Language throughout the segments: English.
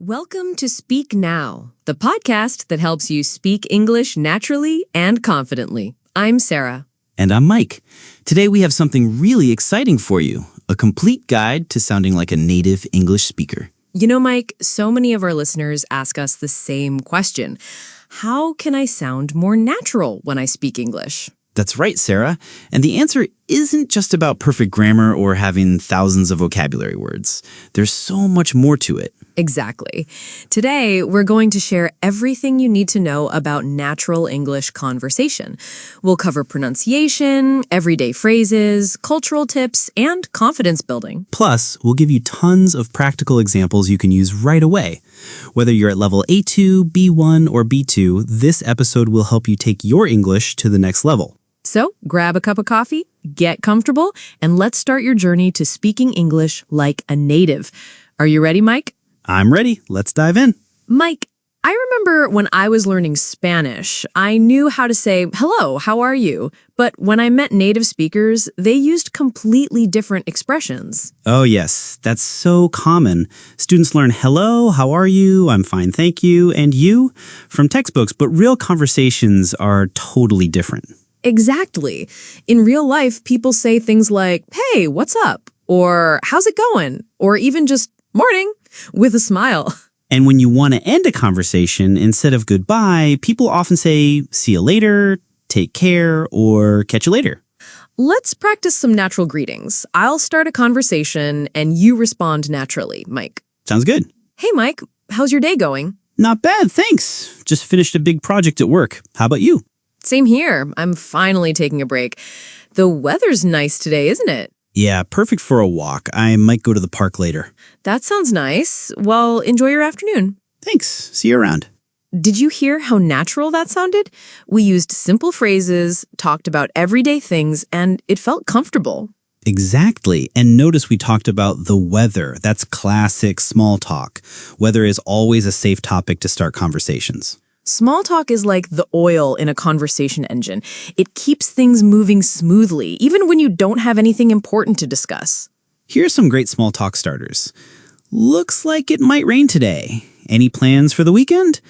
Welcome to Speak Now, the podcast that helps you speak English naturally and confidently. I'm Sarah. And I'm Mike. Today we have something really exciting for you, a complete guide to sounding like a native English speaker. You know, Mike, so many of our listeners ask us the same question. How can I sound more natural when I speak English? That's right, Sarah. And the answer isn't just about perfect grammar or having thousands of vocabulary words. There's so much more to it. Exactly. Today, we're going to share everything you need to know about natural English conversation. We'll cover pronunciation, everyday phrases, cultural tips, and confidence building. Plus, we'll give you tons of practical examples you can use right away. Whether you're at level A2, B1, or B2, this episode will help you take your English to the next level. So, grab a cup of coffee, get comfortable, and let's start your journey to speaking English like a native. Are you ready, Mike? I'm ready. Let's dive in. Mike, I remember when I was learning Spanish, I knew how to say, hello, how are you? But when I met native speakers, they used completely different expressions. Oh, yes. That's so common. Students learn hello, how are you, I'm fine, thank you, and you from textbooks, but real conversations are totally different. Exactly. In real life, people say things like, hey, what's up? Or how's it going? Or even just morning with a smile. And when you want to end a conversation, instead of goodbye, people often say, see you later, take care, or catch you later. Let's practice some natural greetings. I'll start a conversation and you respond naturally, Mike. Sounds good. Hey, Mike, how's your day going? Not bad, thanks. Just finished a big project at work. How about you? Same here. I'm finally taking a break. The weather's nice today, isn't it? Yeah, perfect for a walk. I might go to the park later. That sounds nice. Well, enjoy your afternoon. Thanks. See you around. Did you hear how natural that sounded? We used simple phrases, talked about everyday things, and it felt comfortable. Exactly. And notice we talked about the weather. That's classic small talk. Weather is always a safe topic to start conversations. Small talk is like the oil in a conversation engine. It keeps things moving smoothly, even when you don't have anything important to discuss. Here's some great small talk starters. Looks like it might rain today. Any plans for the weekend?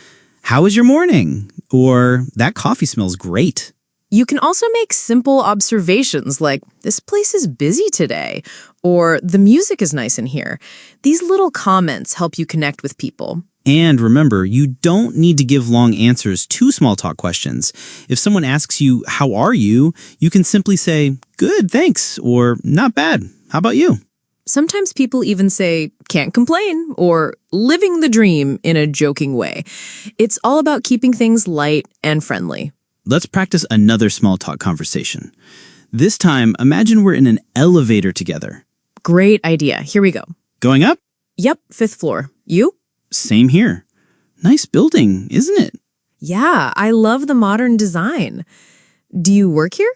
How was your morning? Or that coffee smells great. You can also make simple observations like, this place is busy today, or the music is nice in here. These little comments help you connect with people. And remember, you don't need to give long answers to small talk questions. If someone asks you, how are you? You can simply say, good, thanks, or not bad. How about you? Sometimes people even say, can't complain, or living the dream in a joking way. It's all about keeping things light and friendly. Let's practice another small talk conversation. This time, imagine we're in an elevator together. Great idea. Here we go. Going up? Yep, 5th floor. You? Same here. Nice building, isn't it? Yeah, I love the modern design. Do you work here?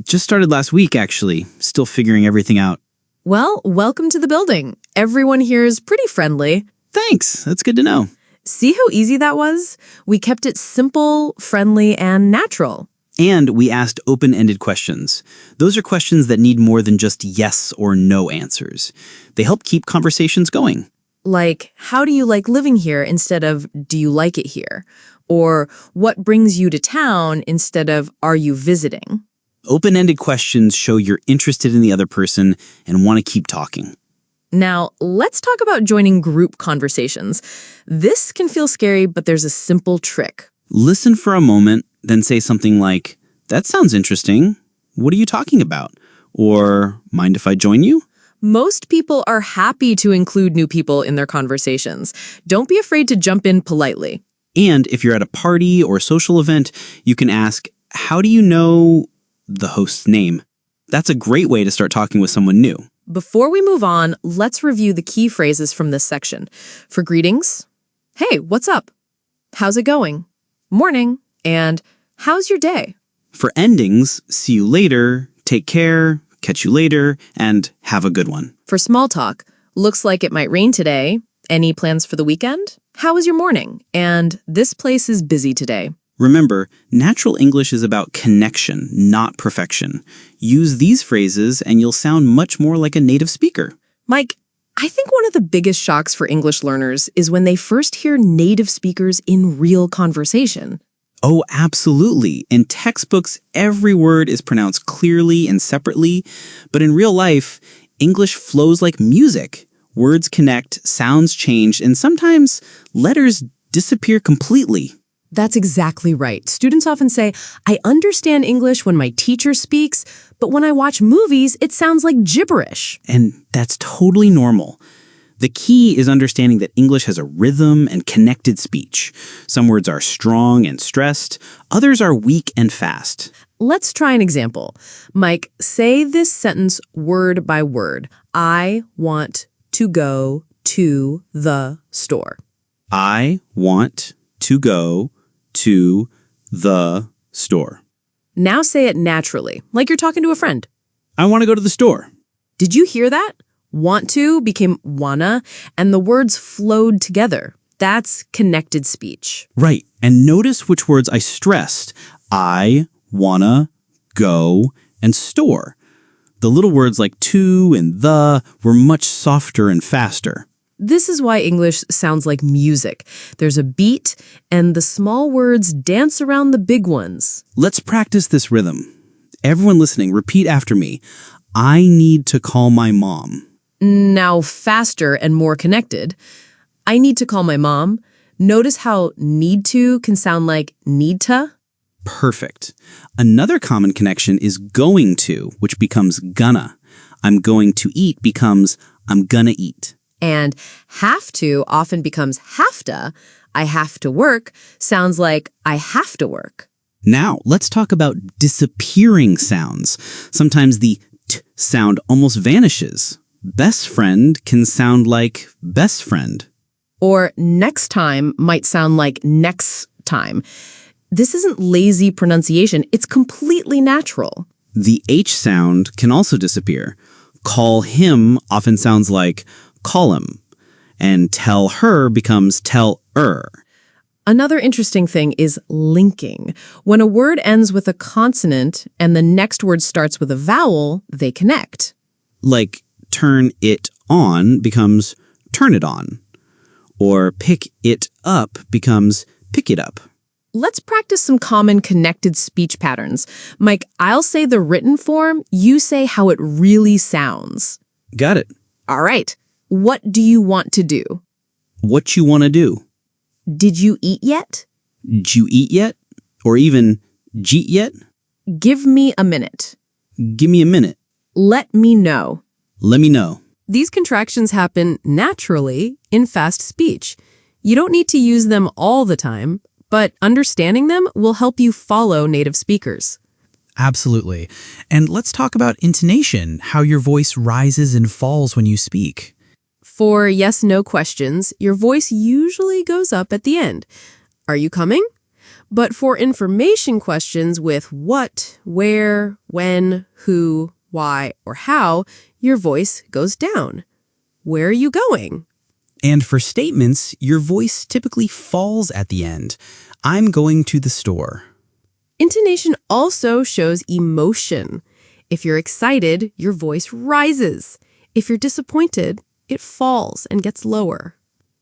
Just started last week, actually. Still figuring everything out. Well, welcome to the building. Everyone here is pretty friendly. Thanks. That's good to know. See how easy that was? We kept it simple, friendly, and natural. And we asked open-ended questions. Those are questions that need more than just yes or no answers. They help keep conversations going. Like, how do you like living here instead of do you like it here? Or what brings you to town instead of are you visiting? Open-ended questions show you're interested in the other person and want to keep talking. Now, let's talk about joining group conversations. This can feel scary, but there's a simple trick. Listen for a moment, then say something like, that sounds interesting. What are you talking about? Or, mind if I join you? Most people are happy to include new people in their conversations. Don't be afraid to jump in politely. And if you're at a party or social event, you can ask, how do you know the host's name? That's a great way to start talking with someone new. Before we move on, let's review the key phrases from this section. For greetings, hey, what's up? How's it going? Morning. And how's your day? For endings, see you later, take care, catch you later, and have a good one. For small talk, looks like it might rain today. Any plans for the weekend? How was your morning? And this place is busy today. Remember, natural English is about connection, not perfection. Use these phrases and you'll sound much more like a native speaker. Mike, I think one of the biggest shocks for English learners is when they first hear native speakers in real conversation. Oh, absolutely. In textbooks, every word is pronounced clearly and separately, but in real life, English flows like music. Words connect, sounds change, and sometimes letters disappear completely. That's exactly right. Students often say, I understand English when my teacher speaks, but when I watch movies, it sounds like gibberish. And that's totally normal. The key is understanding that English has a rhythm and connected speech. Some words are strong and stressed, others are weak and fast. Let's try an example. Mike, say this sentence word by word. I want to go to the store. I want to go to the store. Now say it naturally, like you're talking to a friend. I want to go to the store. Did you hear that? Want to became wanna, and the words flowed together. That's connected speech. Right. And notice which words I stressed. I, wanna, go, and store. The little words like to and the were much softer and faster. This is why English sounds like music. There's a beat, and the small words dance around the big ones. Let's practice this rhythm. Everyone listening, repeat after me. I need to call my mom. Now faster and more connected. I need to call my mom. Notice how need to can sound like need to. Perfect. Another common connection is going to, which becomes gonna. I'm going to eat becomes I'm gonna eat. And have to often becomes have to. I have to work sounds like I have to work. Now, let's talk about disappearing sounds. Sometimes the t sound almost vanishes. Best friend can sound like best friend. Or next time might sound like next time. This isn't lazy pronunciation. It's completely natural. The H sound can also disappear. Call him often sounds like call him. And tell her becomes tell-er. Another interesting thing is linking. When a word ends with a consonant and the next word starts with a vowel, they connect. Like turn it on becomes turn it on. Or pick it up becomes pick it up. Let's practice some common connected speech patterns. Mike, I'll say the written form, you say how it really sounds. Got it. All right. What do you want to do? What you want to do? Did you eat yet? Did you eat yet? Or even jeet yet? Give me a minute. Give me a minute. Let me know. Let me know. These contractions happen naturally in fast speech. You don't need to use them all the time, but understanding them will help you follow native speakers. Absolutely. And let's talk about intonation, how your voice rises and falls when you speak. For yes/no questions, your voice usually goes up at the end. Are you coming? But for information questions with what, where, when, who, why, or how, your voice goes down. Where are you going? And for statements, your voice typically falls at the end. I'm going to the store. Intonation also shows emotion. If you're excited, your voice rises. If you're disappointed, it falls and gets lower.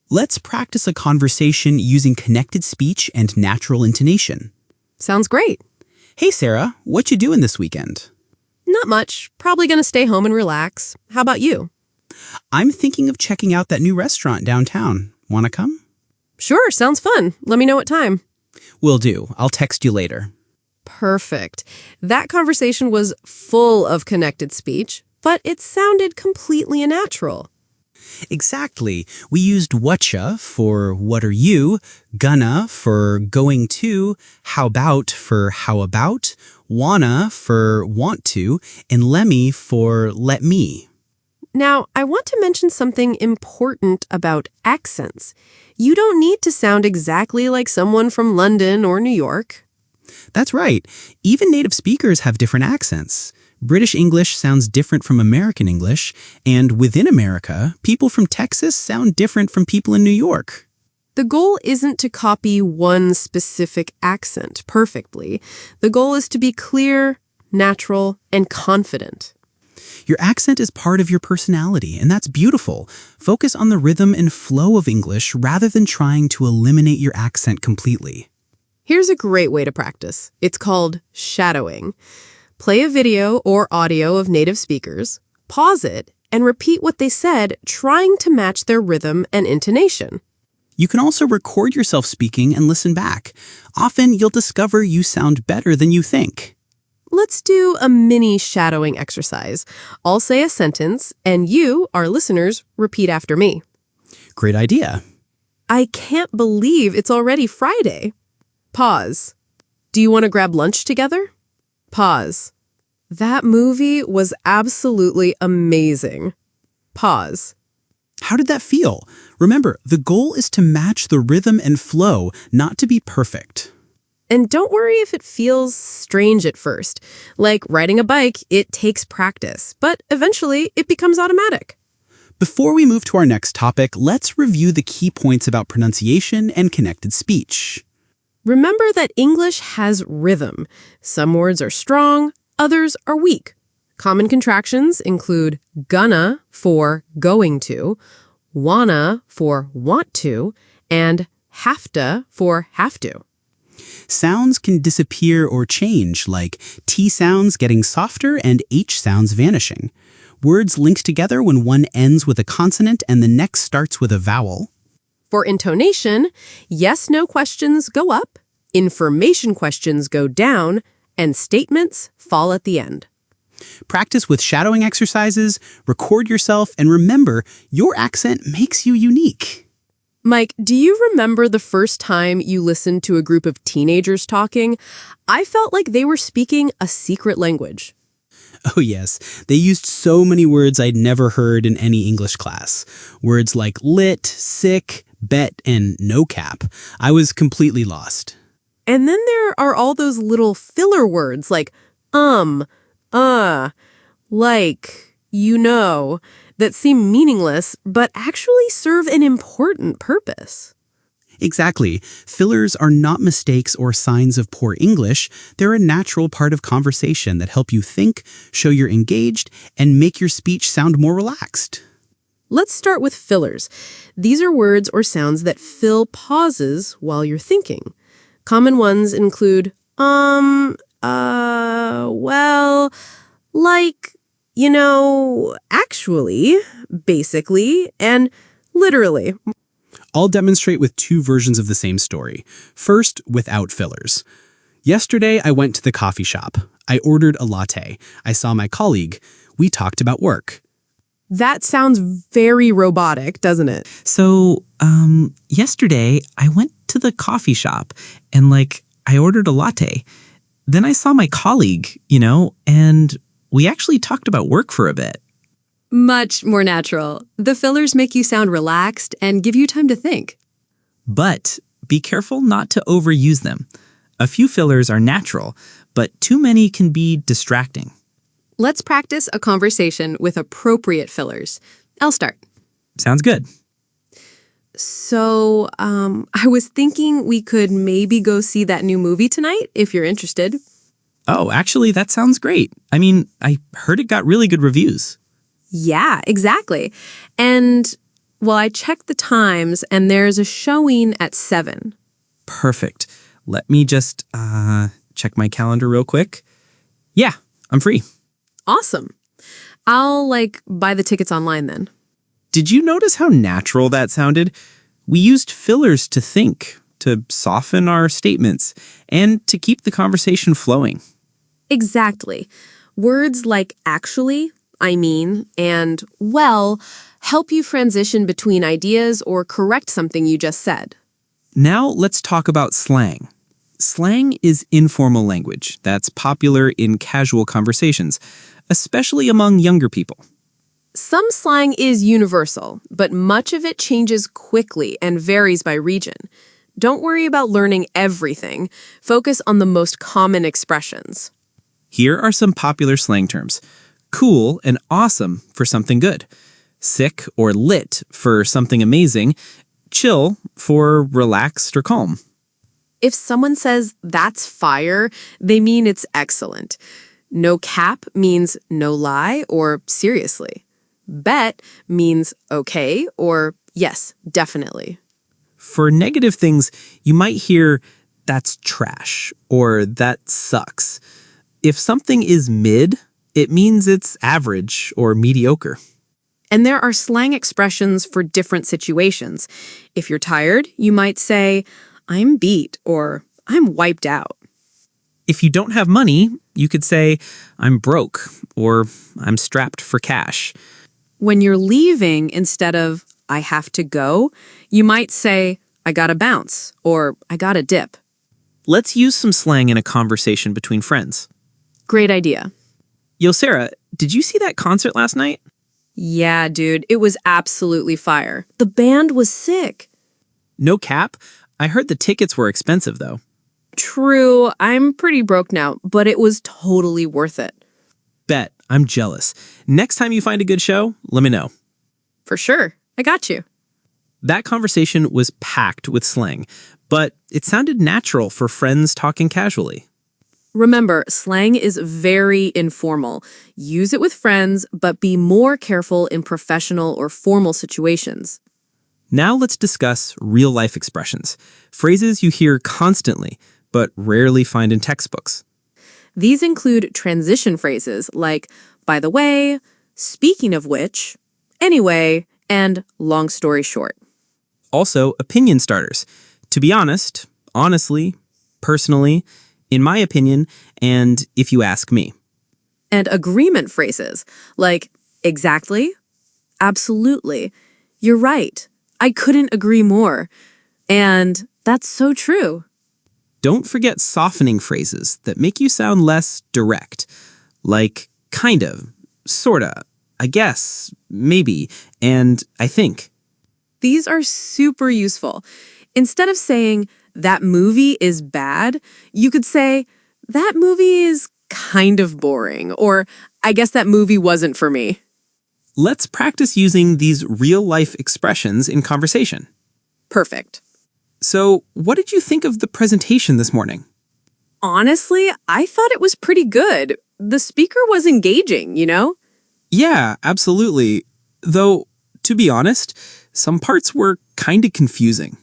Let's practice a conversation using connected speech and natural intonation. Sounds great. Hey, Sarah, what you doing this weekend? Not much. Probably gonna stay home and relax. How about you? I'm thinking of checking out that new restaurant downtown. Wanna come? Sure, sounds fun. Let me know what time. Will do. I'll text you later. Perfect. That conversation was full of connected speech, but it sounded completely unnatural. Exactly. We used whatcha for what are you, gonna for going to, how about for how about, wanna for want to, and lemme for let me. Now, I want to mention something important about accents. You don't need to sound exactly like someone from London or New York. That's right. Even native speakers have different accents. British English sounds different from American English, and within America, people from Texas sound different from people in New York. The goal isn't to copy one specific accent perfectly. The goal is to be clear, natural, and confident. Your accent is part of your personality, and that's beautiful. Focus on the rhythm and flow of English rather than trying to eliminate your accent completely. Here's a great way to practice. It's called shadowing. Play a video or audio of native speakers, pause it, and repeat what they said, trying to match their rhythm and intonation. You can also record yourself speaking and listen back. Often, you'll discover you sound better than you think. Let's do a mini shadowing exercise. I'll say a sentence, and you, our listeners, repeat after me. Great idea. I can't believe it's already Friday. Pause. Do you want to grab lunch together? Pause. That movie was absolutely amazing. Pause. How did that feel? Remember, the goal is to match the rhythm and flow, not to be perfect. And don't worry if it feels strange at first. Like riding a bike, it takes practice, but eventually it becomes automatic. Before we move to our next topic, let's review the key points about pronunciation and connected speech. Remember that English has rhythm. Some words are strong, others are weak. Common contractions include gonna for going to, wanna for want to, and have to. Sounds can disappear or change, like T sounds getting softer and H sounds vanishing. Words link together when one ends with a consonant and the next starts with a vowel. For intonation, yes-no questions go up, information questions go down, and statements fall at the end. Practice with shadowing exercises, record yourself, and remember, your accent makes you unique. Mike, do you remember the first time you listened to a group of teenagers talking? I felt like they were speaking a secret language. Oh yes, they used so many words I'd never heard in any English class. Words like lit, sick, bet, and no cap. I was completely lost. And then there are all those little filler words like like, that seem meaningless but actually serve an important purpose. Exactly. Fillers are not mistakes or signs of poor English. They're a natural part of conversation that help you think, show you're engaged, and make your speech sound more relaxed. Let's start with fillers. These are words or sounds that fill pauses while you're thinking. Common ones include, well, like, actually, basically, and literally. I'll demonstrate with two versions of the same story. First, without fillers. Yesterday, I went to the coffee shop. I ordered a latte. I saw my colleague. We talked about work. That sounds very robotic, doesn't it? So, yesterday I went to the coffee shop and I ordered a latte. Then I saw my colleague, and we actually talked about work for a bit. Much more natural. The fillers make you sound relaxed and give you time to think. But be careful not to overuse them. A few fillers are natural, but too many can be distracting. Let's practice a conversation with appropriate fillers. I'll start. Sounds good. So, I was thinking we could maybe go see that new movie tonight, if you're interested. Oh, actually, that sounds great. I mean, I heard it got really good reviews. Yeah, exactly. And, well, I checked the times, and there's a showing at 7. Perfect. Let me just check my calendar real quick. Yeah, I'm free. Awesome. I'll, buy the tickets online then. Did you notice how natural that sounded? We used fillers to think, to soften our statements, and to keep the conversation flowing. Exactly. Words like actually, I mean, and well help you transition between ideas or correct something you just said. Now let's talk about slang. Slang is informal language that's popular in casual conversations, especially among younger people. Some slang is universal, but much of it changes quickly and varies by region. Don't worry about learning everything. Focus on the most common expressions. Here are some popular slang terms. Cool and awesome for something good. Sick or lit for something amazing. Chill for relaxed or calm. If someone says, that's fire, they mean it's excellent. No cap means no lie or seriously. Bet means okay or yes, definitely. For negative things, you might hear, that's trash, or that sucks. If something is mid, it means it's average or mediocre. And there are slang expressions for different situations. If you're tired, you might say, I'm beat or I'm wiped out. If you don't have money, you could say, I'm broke, or I'm strapped for cash. When you're leaving instead of I have to go, you might say, I gotta bounce or I gotta dip. Let's use some slang in a conversation between friends. Great idea. Yo, Sarah, did you see that concert last night? Yeah, dude, it was absolutely fire. The band was sick. No cap. I heard the tickets were expensive, though. True, I'm pretty broke now, but it was totally worth it. Bet. I'm jealous. Next time you find a good show, let me know. For sure. I got you. That conversation was packed with slang, but it sounded natural for friends talking casually. Remember, slang is very informal. Use it with friends, but be more careful in professional or formal situations. Now let's discuss real-life expressions, phrases you hear constantly, but rarely find in textbooks. These include transition phrases like, by the way, speaking of which, anyway, and long story short. Also, opinion starters. To be honest, honestly, personally, in my opinion, and if you ask me. And agreement phrases like, exactly, absolutely, you're right, I couldn't agree more, and that's so true. Don't forget softening phrases that make you sound less direct, like kind of, sorta, I guess, maybe, and I think. These are super useful. Instead of saying, that movie is bad, you could say, that movie is kind of boring, or I guess that movie wasn't for me. Let's practice using these real-life expressions in conversation. Perfect. So, what did you think of the presentation this morning? Honestly, I thought it was pretty good. The speaker was engaging, you know? Yeah, absolutely. Though, to be honest, some parts were kind of confusing.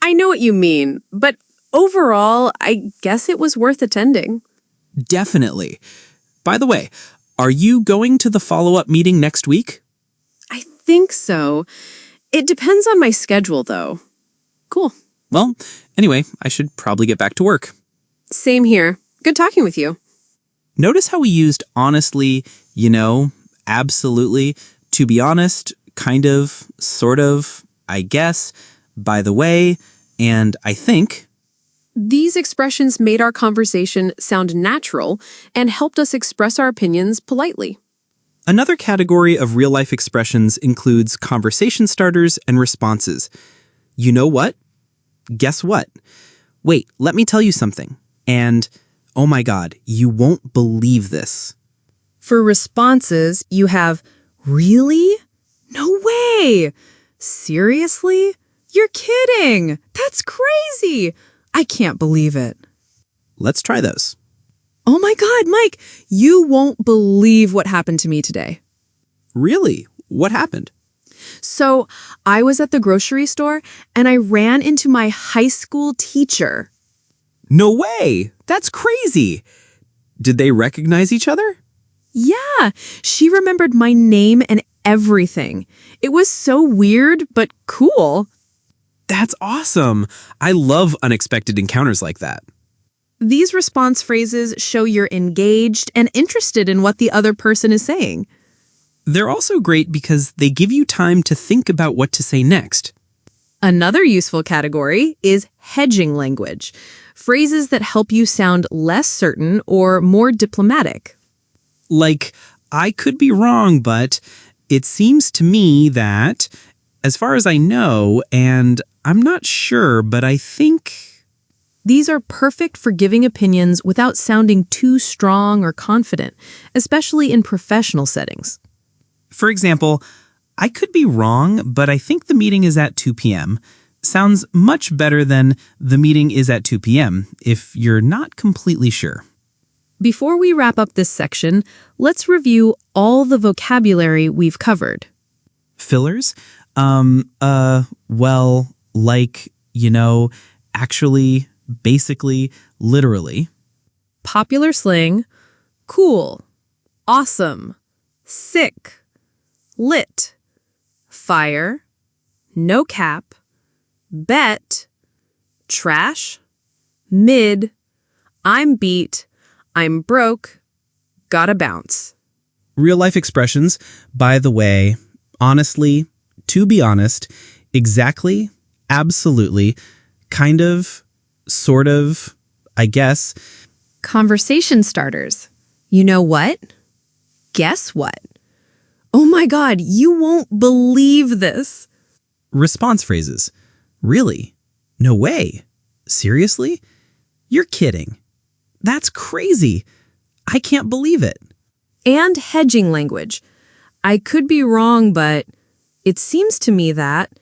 I know what you mean, but overall, I guess it was worth attending. Definitely. By the way, are you going to the follow-up meeting next week? I think so. It depends on my schedule, though. Cool. Well, anyway, I should probably get back to work. Same here. Good talking with you. Notice how we used honestly, absolutely, to be honest, kind of, sort of, I guess, by the way, and I think. These expressions made our conversation sound natural and helped us express our opinions politely. Another category of real-life expressions includes conversation starters and responses. You know what? Guess what? Wait, let me tell you something. And, oh my God, you won't believe this. For responses, you have, really? No way! Seriously? You're kidding! That's crazy! I can't believe it. Let's try those. Oh my God, Mike, you won't believe what happened to me today. Really? What happened? So, I was at the grocery store and I ran into my high school teacher. No way! That's crazy! Did they recognize each other? Yeah, she remembered my name and everything. It was so weird, but cool. That's awesome! I love unexpected encounters like that. These response phrases show you're engaged and interested in what the other person is saying. They're also great because they give you time to think about what to say next. Another useful category is hedging language, phrases that help you sound less certain or more diplomatic. Like, I could be wrong, but it seems to me that, as far as I know, and I'm not sure, but I think... These are perfect for giving opinions without sounding too strong or confident, especially in professional settings. For example, I could be wrong, but I think the meeting is at 2 p.m. Sounds much better than the meeting is at 2 p.m. if you're not completely sure. Before we wrap up this section, let's review all the vocabulary we've covered. Fillers? Well, like, actually, basically, literally. Popular slang: cool, awesome, sick, lit, fire, no cap, bet, trash, mid, I'm beat, I'm broke, gotta bounce. Real life expressions, by the way, honestly, to be honest, exactly, absolutely, kind of, sort of, I guess. Conversation starters. You know what? Guess what? Oh my God, you won't believe this. Response phrases. Really? No way. Seriously? You're kidding. That's crazy. I can't believe it. And hedging language. I could be wrong, but it seems to me that,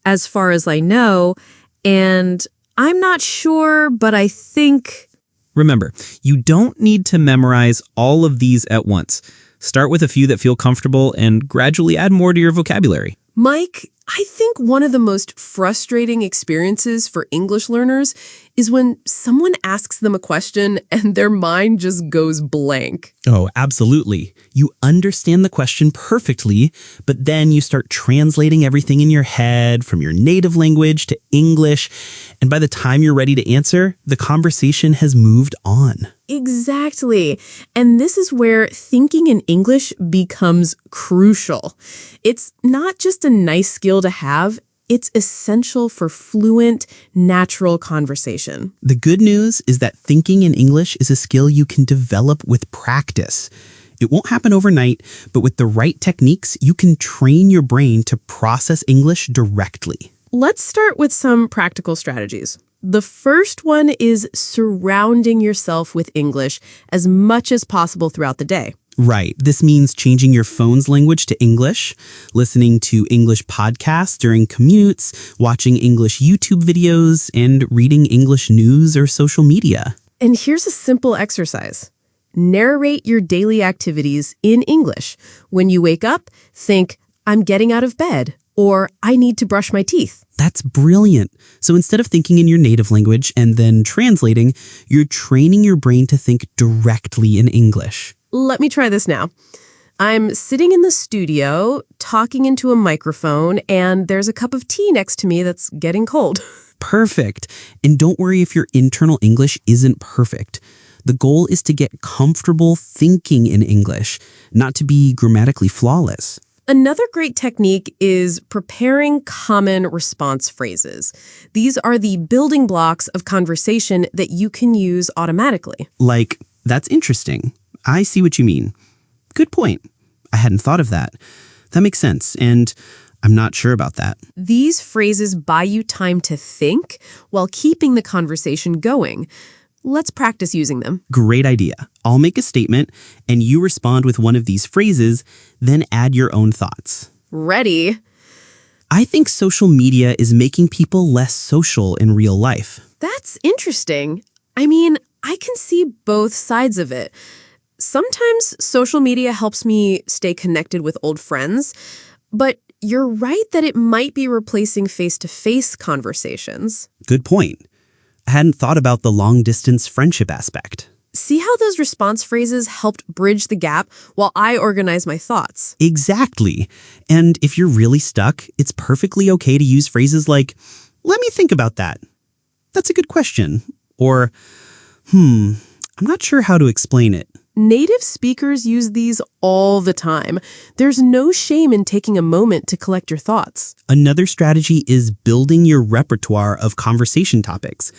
as far as I know, and I'm not sure, but I think... Remember, you don't need to memorize all of these at once. Start with a few that feel comfortable and gradually add more to your vocabulary. Mike, I think one of the most frustrating experiences for English learners is when someone asks them a question and their mind just goes blank. Oh, absolutely. You understand the question perfectly, but then you start translating everything in your head from your native language to English, and by the time you're ready to answer, the conversation has moved on. Exactly. And this is where thinking in English becomes crucial. It's not just a nice skill to have, it's essential for fluent, natural conversation. The good news is that thinking in English is a skill you can develop with practice. It won't happen overnight, but with the right techniques, you can train your brain to process English directly. Let's start with some practical strategies. The first one is surrounding yourself with English as much as possible throughout the day. Right. This means changing your phone's language to English, listening to English podcasts during commutes, watching English YouTube videos, and reading English news or social media. And here's a simple exercise. Narrate your daily activities in English. When you wake up, think, I'm getting out of bed, or I need to brush my teeth. That's brilliant. So instead of thinking in your native language and then translating, you're training your brain to think directly in English. Let me try this now. I'm sitting in the studio, talking into a microphone, and there's a cup of tea next to me that's getting cold. Perfect. And don't worry if your internal English isn't perfect. The goal is to get comfortable thinking in English, not to be grammatically flawless. Another great technique is preparing common response phrases. These are the building blocks of conversation that you can use automatically. Like, that's interesting. I see what you mean. Good point. I hadn't thought of that. That makes sense, and I'm not sure about that. These phrases buy you time to think while keeping the conversation going. Let's practice using them. Great idea. I'll make a statement, and you respond with one of these phrases, then add your own thoughts. Ready? I think social media is making people less social in real life. That's interesting. I mean, I can see both sides of it. Sometimes social media helps me stay connected with old friends, but you're right that it might be replacing face-to-face conversations. Good point. I hadn't thought about the long-distance friendship aspect. See how those response phrases helped bridge the gap while I organize my thoughts? Exactly. And if you're really stuck, it's perfectly okay to use phrases like, let me think about that. That's a good question. Or, I'm not sure how to explain it. Native speakers use these all the time. There's no shame in taking a moment to collect your thoughts. Another strategy is building your repertoire of conversation topics.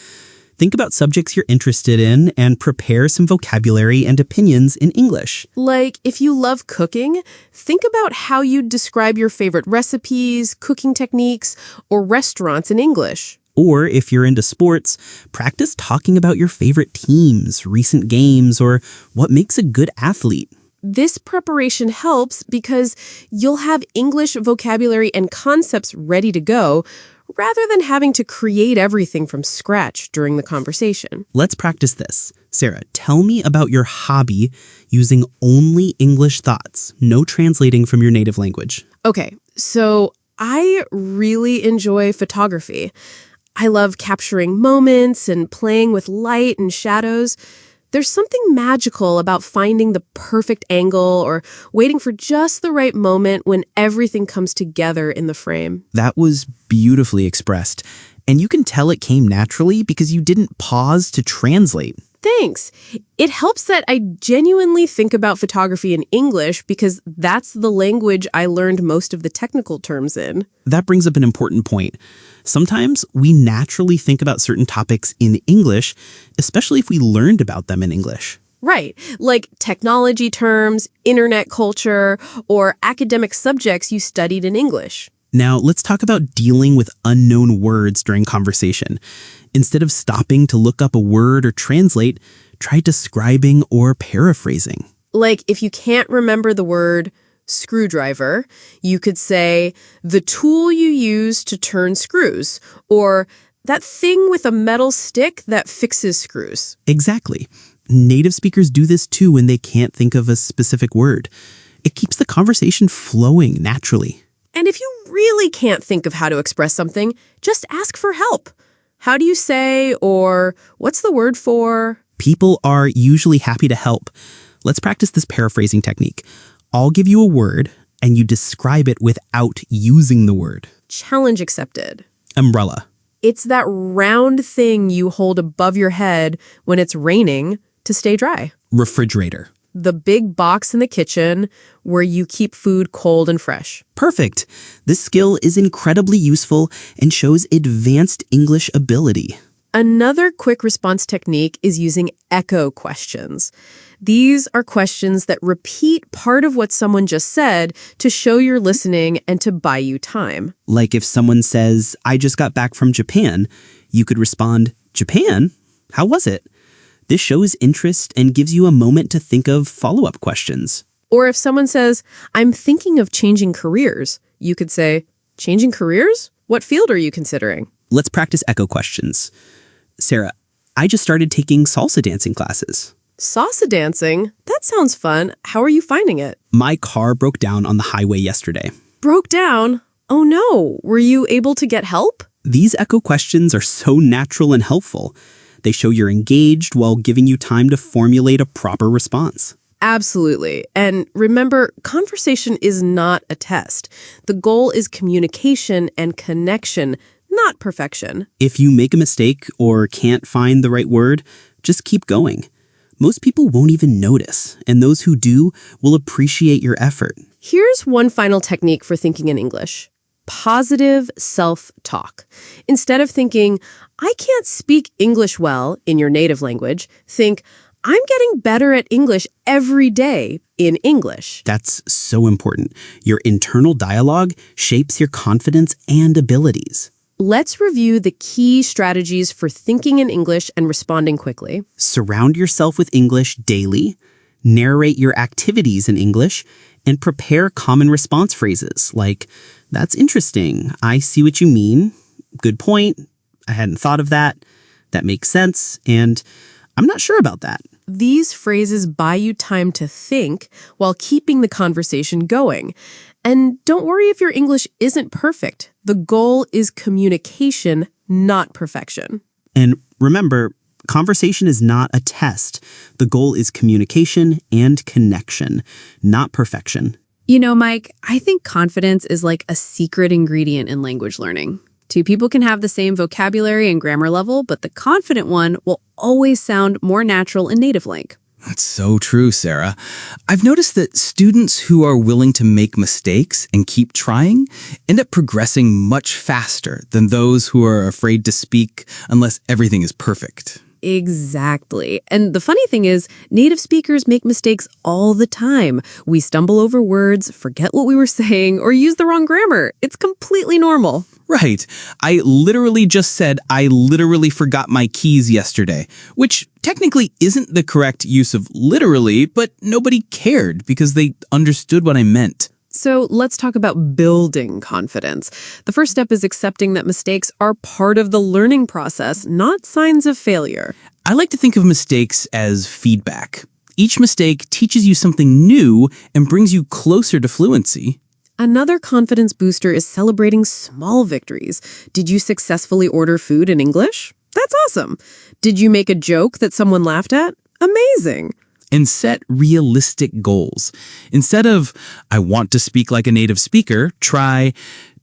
Think about subjects you're interested in and prepare some vocabulary and opinions in English. Like, if you love cooking, think about how you'd describe your favorite recipes, cooking techniques, or restaurants in English. Or if you're into sports, practice talking about your favorite teams, recent games, or what makes a good athlete. This preparation helps because you'll have English vocabulary and concepts ready to go rather than having to create everything from scratch during the conversation. Let's practice this. Sarah, tell me about your hobby using only English thoughts, no translating from your native language. Okay, so I really enjoy photography. I love capturing moments and playing with light and shadows. There's something magical about finding the perfect angle or waiting for just the right moment when everything comes together in the frame. That was beautifully expressed. And you can tell it came naturally because you didn't pause to translate. Thanks. It helps that I genuinely think about photography in English because that's the language I learned most of the technical terms in. That brings up an important point. Sometimes we naturally think about certain topics in English, especially if we learned about them in English. Right, like technology terms, internet culture, or academic subjects you studied in English. Now, let's talk about dealing with unknown words during conversation. Instead of stopping to look up a word or translate, try describing or paraphrasing. Like if you can't remember the word screwdriver, you could say, the tool you use to turn screws, or that thing with a metal stick that fixes screws. Exactly. Native speakers do this too when they can't think of a specific word. It keeps the conversation flowing naturally. And if you really can't think of how to express something, just ask for help. How do you say, or what's the word for? People are usually happy to help. Let's practice this paraphrasing technique. I'll give you a word, and you describe it without using the word. Challenge accepted. Umbrella. It's that round thing you hold above your head when it's raining to stay dry. Refrigerator. The big box in the kitchen where you keep food cold and fresh. Perfect. This skill is incredibly useful and shows advanced English ability. Another quick response technique is using echo questions. These are questions that repeat part of what someone just said to show you're listening and to buy you time. Like if someone says, I just got back from Japan, you could respond, Japan? How was it? This shows interest and gives you a moment to think of follow-up questions. Or if someone says, I'm thinking of changing careers, you could say, changing careers? What field are you considering? Let's practice echo questions. Sarah, I just started taking salsa dancing classes. Salsa dancing? That sounds fun. How are you finding it? My car broke down on the highway yesterday. Broke down? Oh no. Were you able to get help? These echo questions are so natural and helpful. They show you're engaged while giving you time to formulate a proper response. Absolutely. And remember, conversation is not a test. The goal is communication and connection, not perfection. If you make a mistake or can't find the right word, just keep going. Most people won't even notice, and those who do will appreciate your effort. Here's one final technique for thinking in English. Positive self-talk. Instead of thinking, I can't speak English well in your native language, think, I'm getting better at English every day in English. That's so important. Your internal dialogue shapes your confidence and abilities. Let's review the key strategies for thinking in English and responding quickly. Surround yourself with English daily, narrate your activities in English, and prepare common response phrases like, that's interesting, I see what you mean, good point, I hadn't thought of that, that makes sense, and I'm not sure about that. These phrases buy you time to think while keeping the conversation going. And don't worry if your English isn't perfect. The goal is communication, not perfection. And remember, conversation is not a test. The goal is communication and connection, not perfection. You know, Mike, I think confidence is like a secret ingredient in language learning. Two people can have the same vocabulary and grammar level, but the confident one will always sound more natural in native language. That's so true, Sarah. I've noticed that students who are willing to make mistakes and keep trying end up progressing much faster than those who are afraid to speak unless everything is perfect. Exactly. And the funny thing is, native speakers make mistakes all the time. We stumble over words, forget what we were saying, or use the wrong grammar. It's completely normal. Right. I literally just said I literally forgot my keys yesterday, which technically isn't the correct use of literally, but nobody cared because they understood what I meant. So let's talk about building confidence. The first step is accepting that mistakes are part of the learning process, not signs of failure. I like to think of mistakes as feedback. Each mistake teaches you something new and brings you closer to fluency. Another confidence booster is celebrating small victories. Did you successfully order food in English? That's awesome. Did you make a joke that someone laughed at? Amazing. And set realistic goals. Instead of, I want to speak like a native speaker, try,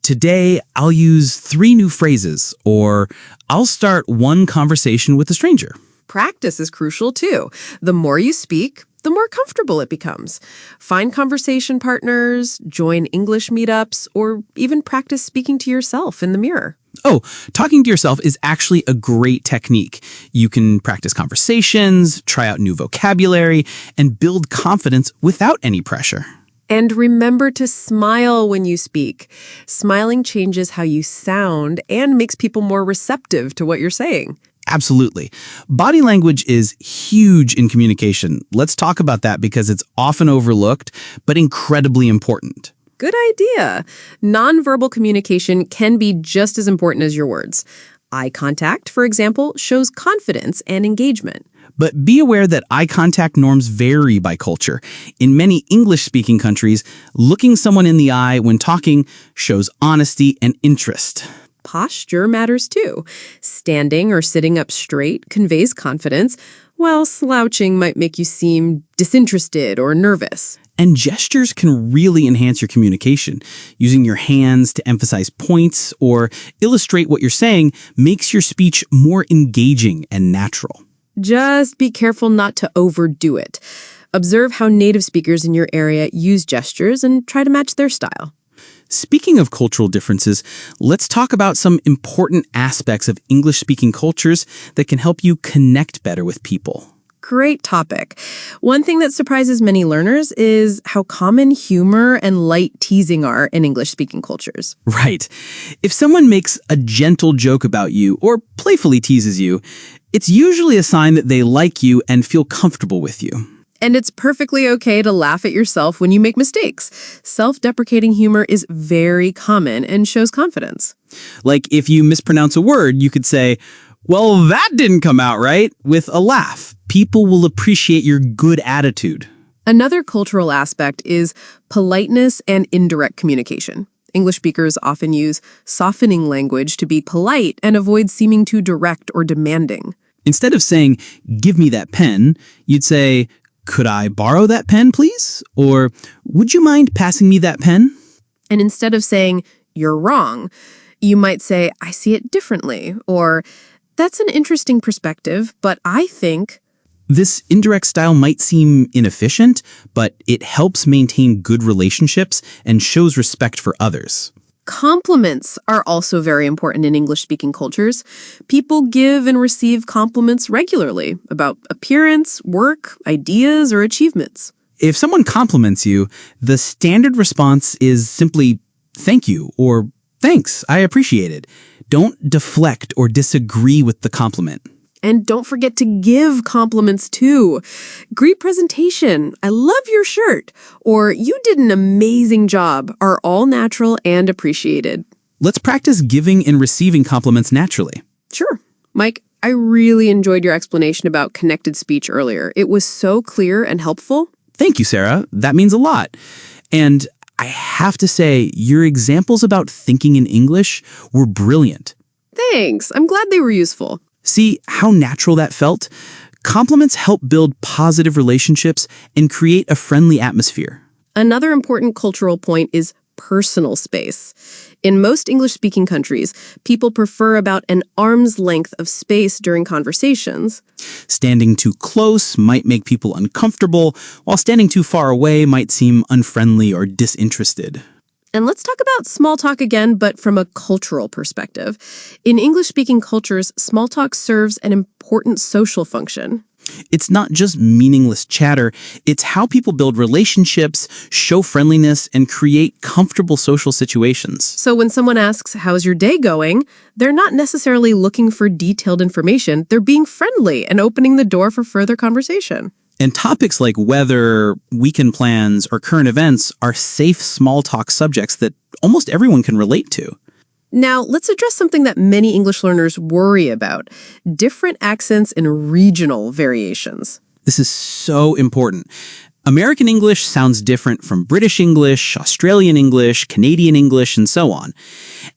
today I'll use 3 new phrases, or I'll start one conversation with a stranger. Practice is crucial too. The more you speak, the more comfortable it becomes. Find conversation partners, join English meetups, or even practice speaking to yourself in the mirror. Oh, talking to yourself is actually a great technique. You can practice conversations, try out new vocabulary, and build confidence without any pressure. And remember to smile when you speak. Smiling changes how you sound and makes people more receptive to what you're saying. Absolutely. Body language is huge in communication. Let's talk about that because it's often overlooked, but incredibly important. Good idea. Nonverbal communication can be just as important as your words. Eye contact, for example, shows confidence and engagement. But be aware that eye contact norms vary by culture. In many English-speaking countries, looking someone in the eye when talking shows honesty and interest. Posture matters too. Standing or sitting up straight conveys confidence, while slouching might make you seem disinterested or nervous. And gestures can really enhance your communication. Using your hands to emphasize points or illustrate what you're saying makes your speech more engaging and natural. Just be careful not to overdo it. Observe how native speakers in your area use gestures and try to match their style. Speaking of cultural differences, let's talk about some important aspects of English-speaking cultures that can help you connect better with people. Great topic. One thing that surprises many learners is how common humor and light teasing are in English-speaking cultures. Right. If someone makes a gentle joke about you or playfully teases you, it's usually a sign that they like you and feel comfortable with you. And it's perfectly okay to laugh at yourself when you make mistakes. Self-deprecating humor is very common and shows confidence. Like if you mispronounce a word, you could say, well, that didn't come out right, with a laugh. People will appreciate your good attitude. Another cultural aspect is politeness and indirect communication. English speakers often use softening language to be polite and avoid seeming too direct or demanding. Instead of saying, give me that pen, you'd say, could I borrow that pen, please? Or would you mind passing me that pen? And instead of saying, you're wrong, you might say, I see it differently, or that's an interesting perspective, but I think... This indirect style might seem inefficient, but it helps maintain good relationships and shows respect for others. Compliments are also very important in English-speaking cultures. People give and receive compliments regularly about appearance, work, ideas, or achievements. If someone compliments you, the standard response is simply, thank you, or thanks, I appreciate it. Don't deflect or disagree with the compliment. And don't forget to give compliments too. Great presentation, I love your shirt, or you did an amazing job are all natural and appreciated. Let's practice giving and receiving compliments naturally. Sure. Mike, I really enjoyed your explanation about connected speech earlier. It was so clear and helpful. Thank you, Sarah. That means a lot. And I have to say, your examples about thinking in English were brilliant. Thanks. I'm glad they were useful. See how natural that felt? Compliments help build positive relationships and create a friendly atmosphere. Another important cultural point is personal space. In most English-speaking countries, people prefer about an arm's length of space during conversations. Standing too close might make people uncomfortable, while standing too far away might seem unfriendly or disinterested. And let's talk about small talk again, but from a cultural perspective. In English-speaking cultures, small talk serves an important social function. It's not just meaningless chatter, it's how people build relationships, show friendliness, and create comfortable social situations. So when someone asks, how's your day going? They're not necessarily looking for detailed information. They're being friendly and opening the door for further conversation. And topics like weather, weekend plans, or current events are safe small talk subjects that almost everyone can relate to. Now, let's address something that many English learners worry about: different accents and regional variations. This is so important. American English sounds different from British English, Australian English, Canadian English, and so on.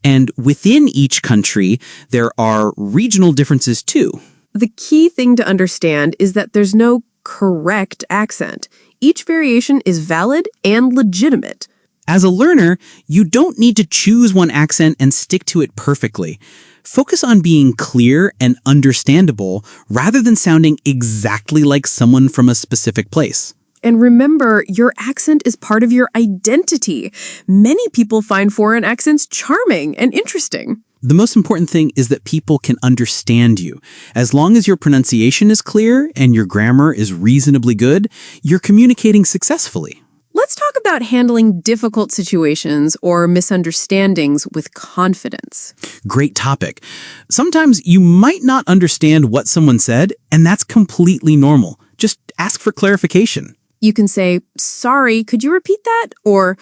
And within each country, there are regional differences too. The key thing to understand is that there's no correct accent. Each variation is valid and legitimate. As a learner, you don't need to choose one accent and stick to it perfectly. Focus on being clear and understandable rather than sounding exactly like someone from a specific place. And remember, your accent is part of your identity. Many people find foreign accents charming and interesting. The most important thing is that people can understand you. As long as your pronunciation is clear and your grammar is reasonably good, you're communicating successfully. Let's talk about handling difficult situations or misunderstandings with confidence. Great topic. Sometimes you might not understand what someone said, and that's completely normal. Just ask for clarification. You can say, "Sorry, could you repeat that?" Or,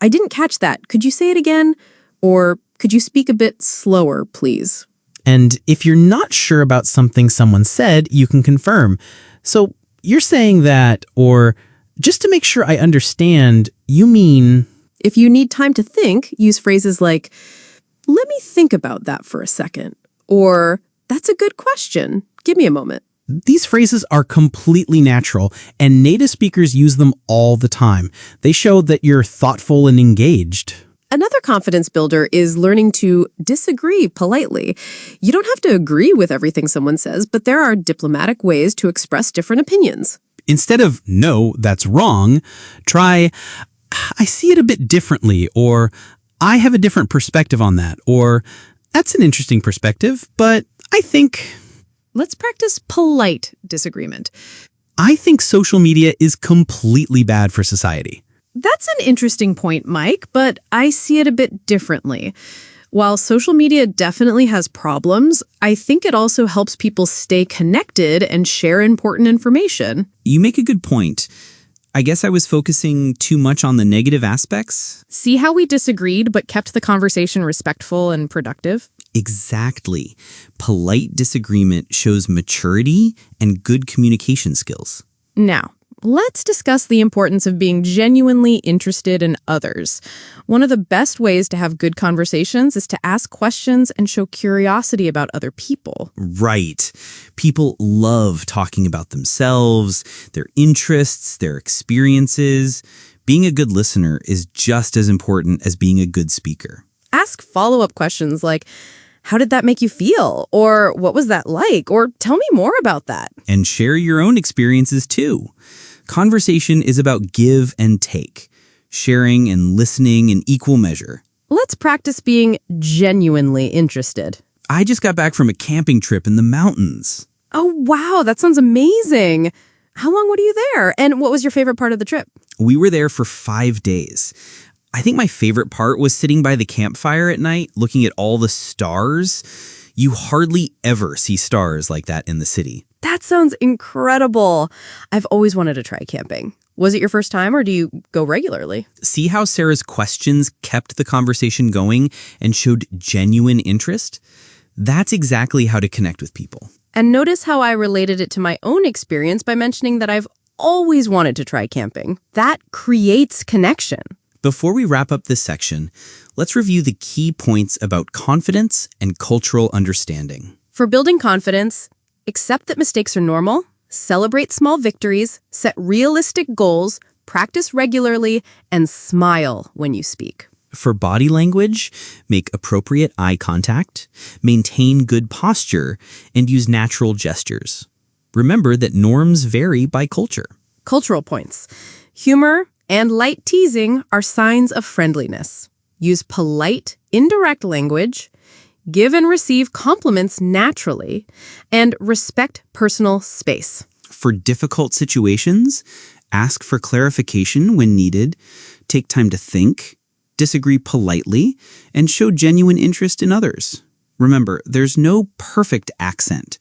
"I didn't catch that. Could you say it again?" Or, "Could you speak a bit slower, please?" And if you're not sure about something someone said, you can confirm. So you're saying that, or just to make sure I understand, you mean... If you need time to think, use phrases like, "Let me think about that for a second." Or, "That's a good question. Give me a moment." These phrases are completely natural, and native speakers use them all the time. They show that you're thoughtful and engaged. Another confidence builder is learning to disagree politely. You don't have to agree with everything someone says, but there are diplomatic ways to express different opinions. Instead of, "No, that's wrong," try, "I see it a bit differently," or "I have a different perspective on that," or "That's an interesting perspective, but I think..." Let's practice polite disagreement. I think social media is completely bad for society. That's an interesting point, Mike, but I see it a bit differently. While social media definitely has problems, I think it also helps people stay connected and share important information. You make a good point. I guess I was focusing too much on the negative aspects. See how we disagreed but kept the conversation respectful and productive? Exactly. Polite disagreement shows maturity and good communication skills. Now, let's discuss the importance of being genuinely interested in others. One of the best ways to have good conversations is to ask questions and show curiosity about other people. Right. People love talking about themselves, their interests, their experiences. Being a good listener is just as important as being a good speaker. Ask follow-up questions like, "How did that make you feel?" Or, "What was that like?" Or, "Tell me more about that." And share your own experiences too. Conversation is about give and take, sharing and listening in equal measure. Let's practice being genuinely interested. I just got back from a camping trip in the mountains. Oh, wow, that sounds amazing. How long were you there? And what was your favorite part of the trip? We were there for 5 days. I think my favorite part was sitting by the campfire at night, looking at all the stars. You hardly ever see stars like that in the city. That sounds incredible. I've always wanted to try camping. Was it your first time or do you go regularly? See how Sarah's questions kept the conversation going and showed genuine interest? That's exactly how to connect with people. And notice how I related it to my own experience by mentioning that I've always wanted to try camping. That creates connection. Before we wrap up this section, let's review the key points about confidence and cultural understanding. For building confidence, accept that mistakes are normal, celebrate small victories, set realistic goals, practice regularly, and smile when you speak. For body language, make appropriate eye contact, maintain good posture, and use natural gestures. Remember that norms vary by culture. Cultural points. Humor and light teasing are signs of friendliness. Use polite, indirect language, give and receive compliments naturally, and respect personal space. For difficult situations, ask for clarification when needed, take time to think, disagree politely, and show genuine interest in others. Remember, there's no perfect accent.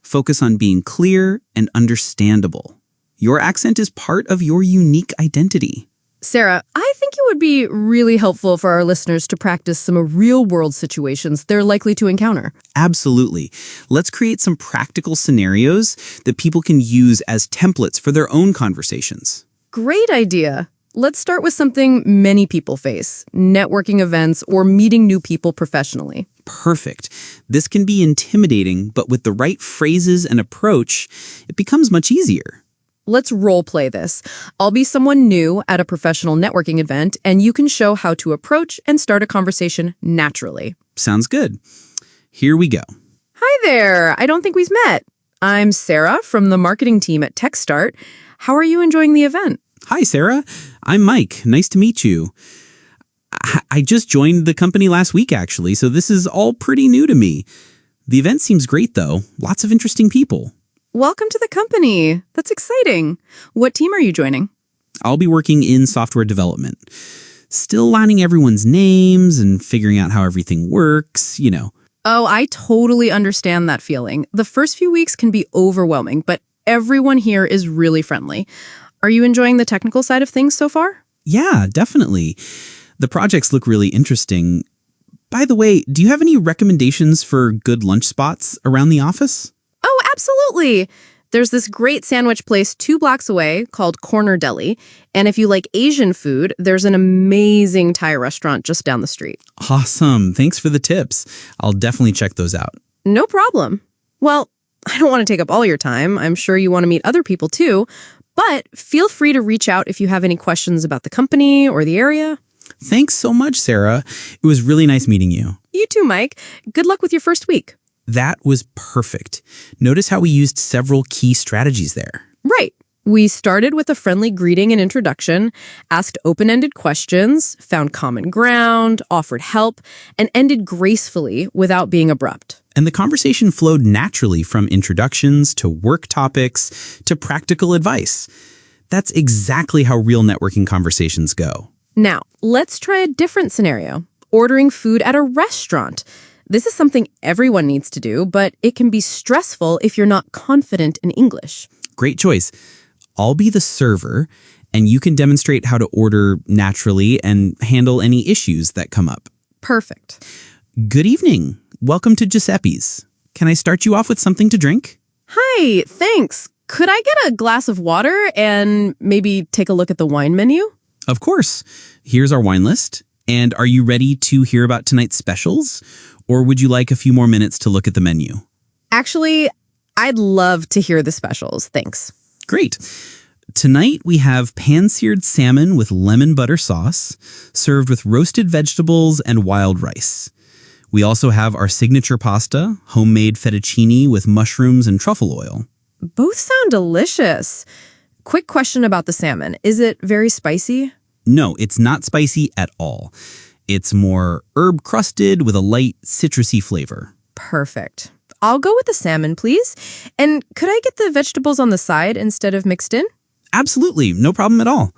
Focus on being clear and understandable. Your accent is part of your unique identity. Sarah, I think it would be really helpful for our listeners to practice some real-world situations they're likely to encounter. Absolutely. Let's create some practical scenarios that people can use as templates for their own conversations. Great idea. Let's start with something many people face, networking events or meeting new people professionally. Perfect. This can be intimidating, but with the right phrases and approach, it becomes much easier. Let's role play this. I'll be someone new at a professional networking event, and you can show how to approach and start a conversation naturally. Sounds good. Here we go. Hi there. I don't think we've met. I'm Sarah from the marketing team at TechStart. How are you enjoying the event? Hi, Sarah. I'm Mike. Nice to meet you. I just joined the company last week, actually, so this is all pretty new to me. The event seems great, though. Lots of interesting people. Welcome to the company. That's exciting. What team are you joining? I'll be working in software development. Still learning everyone's names and figuring out how everything works, you know. Oh, I totally understand that feeling. The first few weeks can be overwhelming, but everyone here is really friendly. Are you enjoying the technical side of things so far? Yeah, definitely. The projects look really interesting. By the way, do you have any recommendations for good lunch spots around the office? Oh, absolutely. There's this great sandwich place 2 blocks away called Corner Deli. And if you like Asian food, there's an amazing Thai restaurant just down the street. Awesome. Thanks for the tips. I'll definitely check those out. No problem. Well, I don't want to take up all your time. I'm sure you want to meet other people too. But feel free to reach out if you have any questions about the company or the area. Thanks so much, Sarah. It was really nice meeting you. You too, Mike. Good luck with your first week. That was perfect. Notice how we used several key strategies there. Right. We started with a friendly greeting and introduction, asked open-ended questions, found common ground, offered help, and ended gracefully without being abrupt. And the conversation flowed naturally from introductions to work topics to practical advice. That's exactly how real networking conversations go. Now, let's try a different scenario. Ordering food at a restaurant. This is something everyone needs to do, but it can be stressful if you're not confident in English. Great choice. I'll be the server, and you can demonstrate how to order naturally and handle any issues that come up. Perfect. Good evening. Welcome to Giuseppe's. Can I start you off with something to drink? Hi, thanks. Could I get a glass of water and maybe take a look at the wine menu? Of course. Here's our wine list. And are you ready to hear about tonight's specials? Or would you like a few more minutes to look at the menu? Actually, I'd love to hear the specials. Thanks. Great. Tonight we have pan-seared salmon with lemon butter sauce, served with roasted vegetables and wild rice. We also have our signature pasta, homemade fettuccine with mushrooms and truffle oil. Both sound delicious. Quick question about the salmon. Is it very spicy? No, it's not spicy at all. It's more herb-crusted with a light, citrusy flavor. Perfect. I'll go with the salmon, please. And could I get the vegetables on the side instead of mixed in? Absolutely, no problem at all.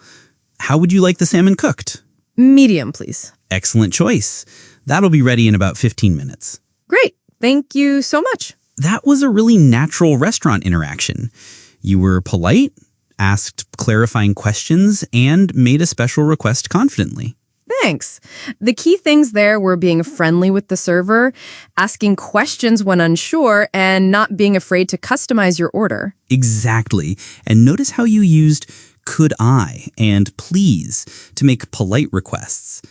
How would you like the salmon cooked? Medium, please. Excellent choice. That'll be ready in about 15 minutes. Great. Thank you so much. That was a really natural restaurant interaction. You were polite, asked clarifying questions, and made a special request confidently. Thanks. The key things there were being friendly with the server, asking questions when unsure, and not being afraid to customize your order. Exactly. And notice how you used could I and please to make polite requests.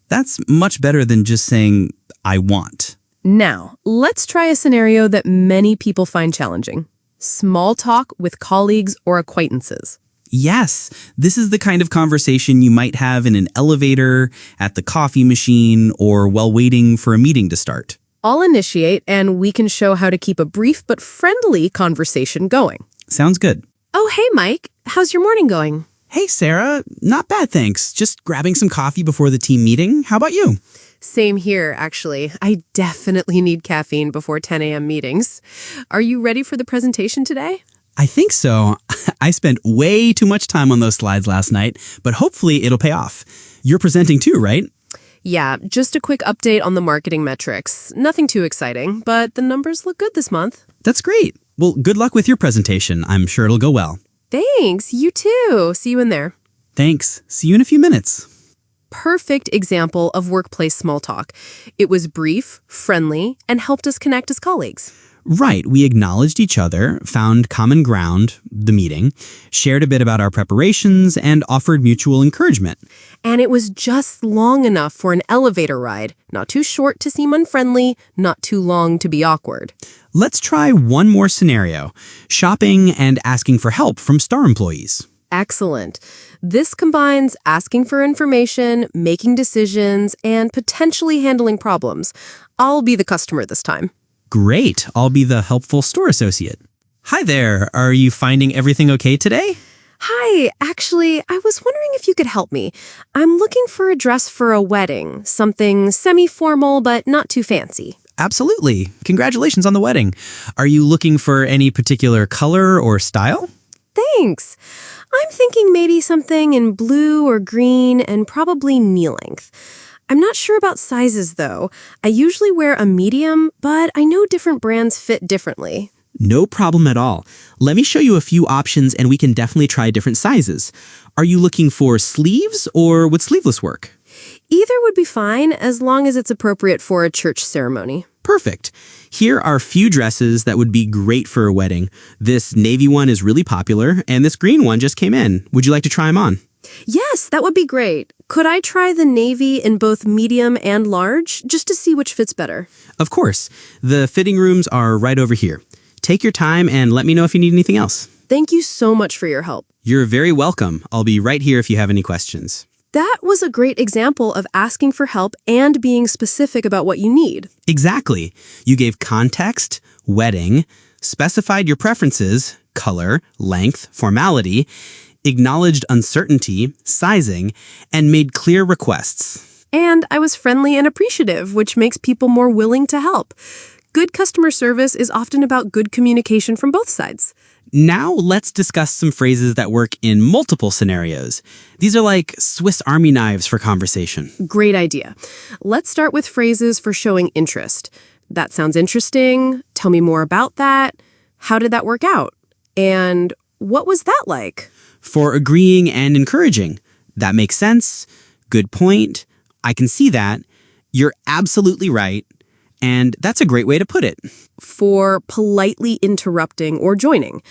That's much better than just saying, I want. Now, let's try a scenario that many people find challenging. Small talk with colleagues or acquaintances. Yes, this is the kind of conversation you might have in an elevator, at the coffee machine, or while waiting for a meeting to start. I'll initiate, and we can show how to keep a brief but friendly conversation going. Sounds good. Oh, hey, Mike. How's your morning going? Hey, Sarah. Not bad, thanks. Just grabbing some coffee before the team meeting. How about you? Same here, actually. I definitely need caffeine before 10 a.m. meetings. Are you ready for the presentation today? I think so. I spent way too much time on those slides last night, but hopefully it'll pay off. You're presenting too, right? Yeah, just a quick update on the marketing metrics. Nothing too exciting, but the numbers look good this month. That's great. Well, good luck with your presentation. I'm sure it'll go well. Thanks, you too. See you in there. Thanks. See you in a few minutes. Perfect example of workplace small talk. It was brief, friendly, and helped us connect as colleagues. Right. We acknowledged each other, found common ground, the meeting, shared a bit about our preparations, and offered mutual encouragement. And it was just long enough for an elevator ride. Not too short to seem unfriendly, not too long to be awkward. Let's try one more scenario. Shopping and asking for help from star employees. Excellent. This combines asking for information, making decisions, and potentially handling problems. I'll be the customer this time. Great. I'll be the helpful store associate. Hi there. Are you finding everything okay today? Hi, actually, I was wondering if you could help me. I'm looking for a dress for a wedding, something semi-formal but not too fancy. Absolutely. Congratulations on the wedding. Are you looking for any particular color or style? Thanks. I'm thinking maybe something in blue or green and probably knee length. I'm not sure about sizes, though. I usually wear a medium, but I know different brands fit differently. No problem at all. Let me show you a few options and we can definitely try different sizes. Are you looking for sleeves or would sleeveless work? Either would be fine as long as it's appropriate for a church ceremony. Perfect. Here are a few dresses that would be great for a wedding. This navy one is really popular and this green one just came in. Would you like to try them on? Yes, that would be great. Could I try the navy in both medium and large, just to see which fits better? Of course. The fitting rooms are right over here. Take your time and let me know if you need anything else. Thank you so much for your help. You're very welcome. I'll be right here if you have any questions. That was a great example of asking for help and being specific about what you need. Exactly. You gave context, wedding, specified your preferences, color, length, formality, acknowledged uncertainty, sizing, and made clear requests. And I was friendly and appreciative, which makes people more willing to help. Good customer service is often about good communication from both sides. Now let's discuss some phrases that work in multiple scenarios. These are like Swiss Army knives for conversation. Great idea. Let's start with phrases for showing interest. That sounds interesting. Tell me more about that. How did that work out? And what was that like? For agreeing and encouraging. That makes sense. Good point. I can see that. You're absolutely right. And that's a great way to put it. For politely interrupting or joining.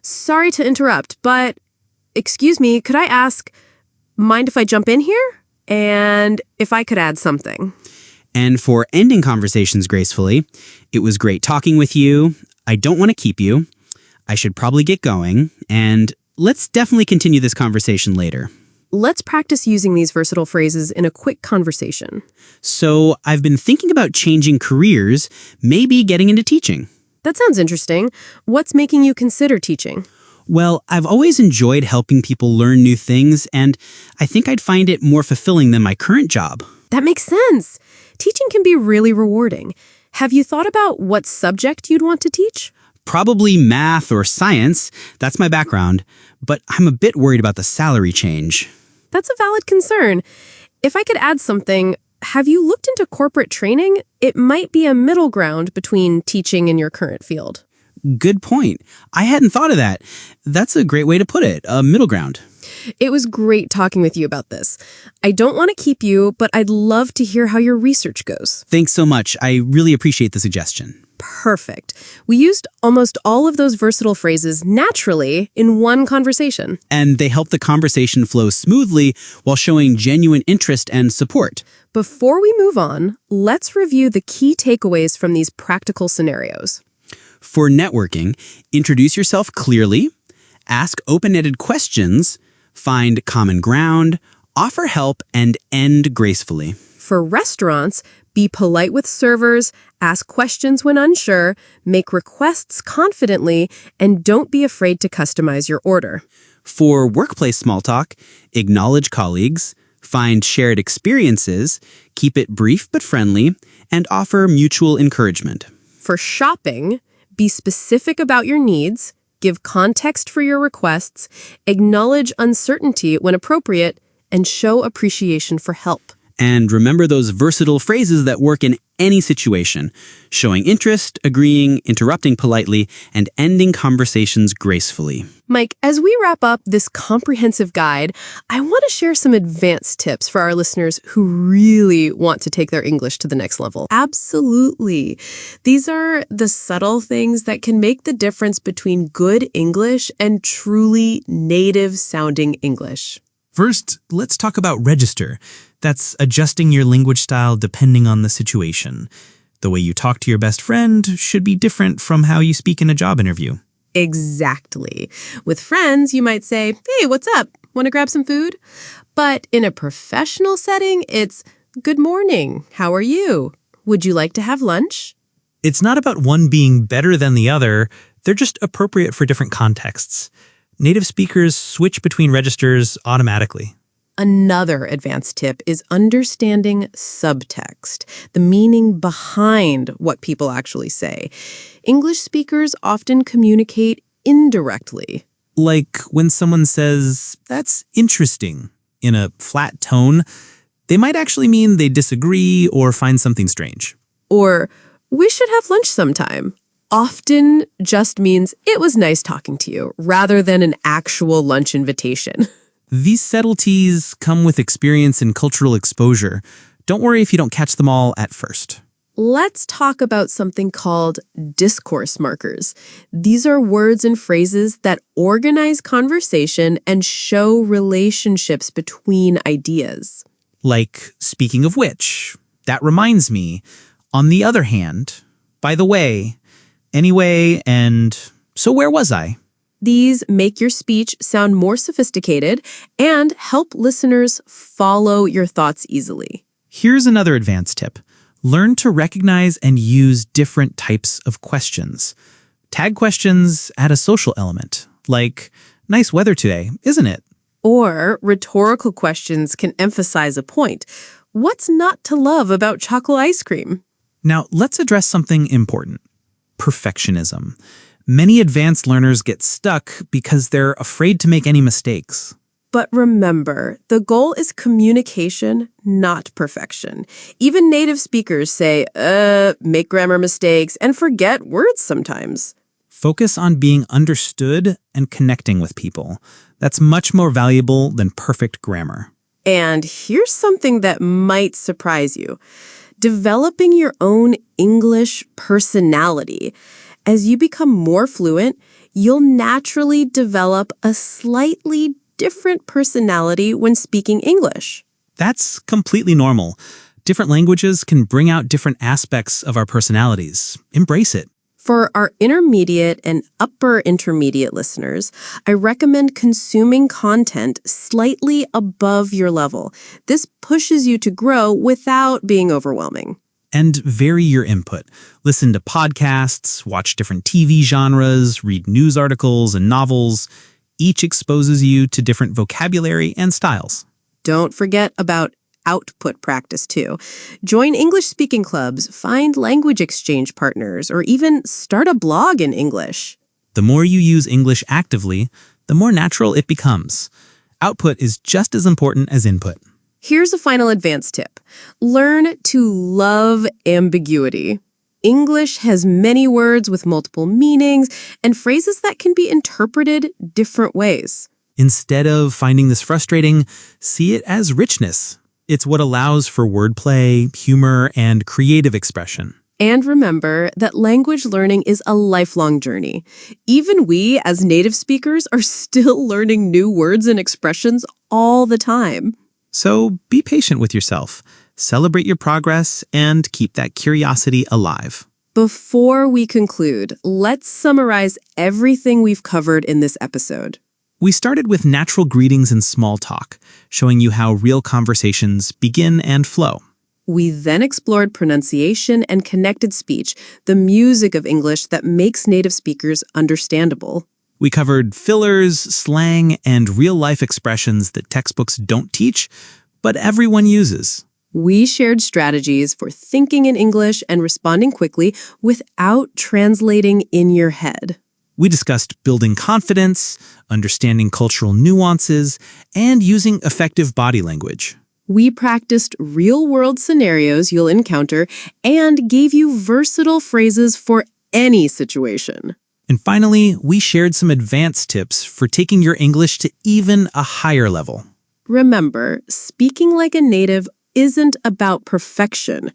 Sorry to interrupt, but excuse me, could I ask, mind if I jump in here? And if I could add something. And for ending conversations gracefully, it was great talking with you. I don't want to keep you. I should probably get going. And let's definitely continue this conversation later. Let's practice using these versatile phrases in a quick conversation. So I've been thinking about changing careers, maybe getting into teaching. That sounds interesting. What's making you consider teaching? Well, I've always enjoyed helping people learn new things, and I think I'd find it more fulfilling than my current job. That makes sense. Teaching can be really rewarding. Have you thought about what subject you'd want to teach? Probably math or science. That's my background. But I'm a bit worried about the salary change. That's a valid concern. If I could add something, have you looked into corporate training? It might be a middle ground between teaching and your current field. Good point. I hadn't thought of that. That's a great way to put it, a middle ground. It was great talking with you about this. I don't want to keep you, but I'd love to hear how your research goes. Thanks so much. I really appreciate the suggestion. Perfect. We used almost all of those versatile phrases naturally in one conversation. And they help the conversation flow smoothly while showing genuine interest and support. Before we move on, let's review the key takeaways from these practical scenarios. For networking, introduce yourself clearly, ask open-ended questions, find common ground, offer help, and end gracefully. For restaurants, be polite with servers, ask questions when unsure, make requests confidently, and don't be afraid to customize your order. For workplace small talk, acknowledge colleagues, find shared experiences, keep it brief but friendly, and offer mutual encouragement. For shopping, be specific about your needs, give context for your requests, acknowledge uncertainty when appropriate, and show appreciation for help. And remember those versatile phrases that work in any situation, showing interest, agreeing, interrupting politely, and ending conversations gracefully. Mike, as we wrap up this comprehensive guide, I want to share some advanced tips for our listeners who really want to take their English to the next level. Absolutely. These are the subtle things that can make the difference between good English and truly native-sounding English. First, let's talk about register. That's adjusting your language style depending on the situation. The way you talk to your best friend should be different from how you speak in a job interview. Exactly. With friends, you might say, "Hey, what's up? Want to grab some food?" But in a professional setting, it's, "Good morning. How are you? Would you like to have lunch?" It's not about one being better than the other. They're just appropriate for different contexts. Native speakers switch between registers automatically. Another advanced tip is understanding subtext, the meaning behind what people actually say. English speakers often communicate indirectly. Like when someone says, "That's interesting," in a flat tone, they might actually mean they disagree or find something strange. Or, "We should have lunch sometime," often just means it was nice talking to you, rather than an actual lunch invitation. These subtleties come with experience and cultural exposure. Don't worry if you don't catch them all at first. Let's talk about something called discourse markers. These are words and phrases that organize conversation and show relationships between ideas. Like, speaking of which, that reminds me, on the other hand, by the way, anyway, and so where was I? These make your speech sound more sophisticated and help listeners follow your thoughts easily. Here's another advanced tip. Learn to recognize and use different types of questions. Tag questions add a social element, like, "Nice weather today, isn't it?" Or rhetorical questions can emphasize a point. What's not to love about chocolate ice cream? Now, let's address something important. Perfectionism. Many advanced learners get stuck because they're afraid to make any mistakes. But remember, the goal is communication, not perfection. Even native speakers say, make grammar mistakes and forget words sometimes. Focus on being understood and connecting with people. That's much more valuable than perfect grammar. And here's something that might surprise you. Developing your own English personality. As you become more fluent, you'll naturally develop a slightly different personality when speaking English. That's completely normal. Different languages can bring out different aspects of our personalities. Embrace it. For our intermediate and upper intermediate listeners, I recommend consuming content slightly above your level. This pushes you to grow without being overwhelming. And vary your input. Listen to podcasts, watch different TV genres, read news articles and novels. Each exposes you to different vocabulary and styles. Don't forget about output practice too. Join English speaking clubs, find language exchange partners, or even start a blog in English. The more you use English actively, the more natural it becomes. Output is just as important as input. Here's a final advanced tip. Learn to love ambiguity. English has many words with multiple meanings and phrases that can be interpreted different ways. Instead of finding this frustrating, see it as richness. It's what allows for wordplay, humor, and creative expression. And remember that language learning is a lifelong journey. Even we, as native speakers, are still learning new words and expressions all the time. So be patient with yourself, celebrate your progress, and keep that curiosity alive. Before we conclude, let's summarize everything we've covered in this episode. We started with natural greetings and small talk, showing you how real conversations begin and flow. We then explored pronunciation and connected speech, the music of English that makes native speakers understandable. We covered fillers, slang, and real-life expressions that textbooks don't teach, but everyone uses. We shared strategies for thinking in English and responding quickly without translating in your head. We discussed building confidence, understanding cultural nuances, and using effective body language. We practiced real-world scenarios you'll encounter and gave you versatile phrases for any situation. And finally, we shared some advanced tips for taking your English to even a higher level. Remember, speaking like a native isn't about perfection.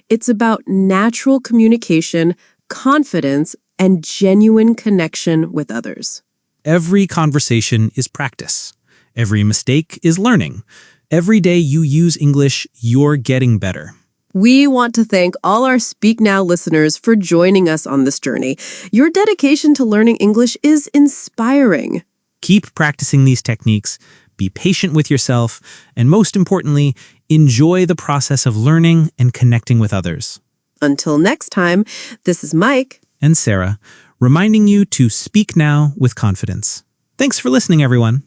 It's about natural communication, confidence, and genuine connection with others. Every conversation is practice. Every mistake is learning. Every day you use English, you're getting better. We want to thank all our Speak Now listeners for joining us on this journey. Your dedication to learning English is inspiring. Keep practicing these techniques, be patient with yourself, and most importantly, enjoy the process of learning and connecting with others. Until next time, this is Mike And Sarah, reminding you to speak now with confidence. Thanks for listening, everyone.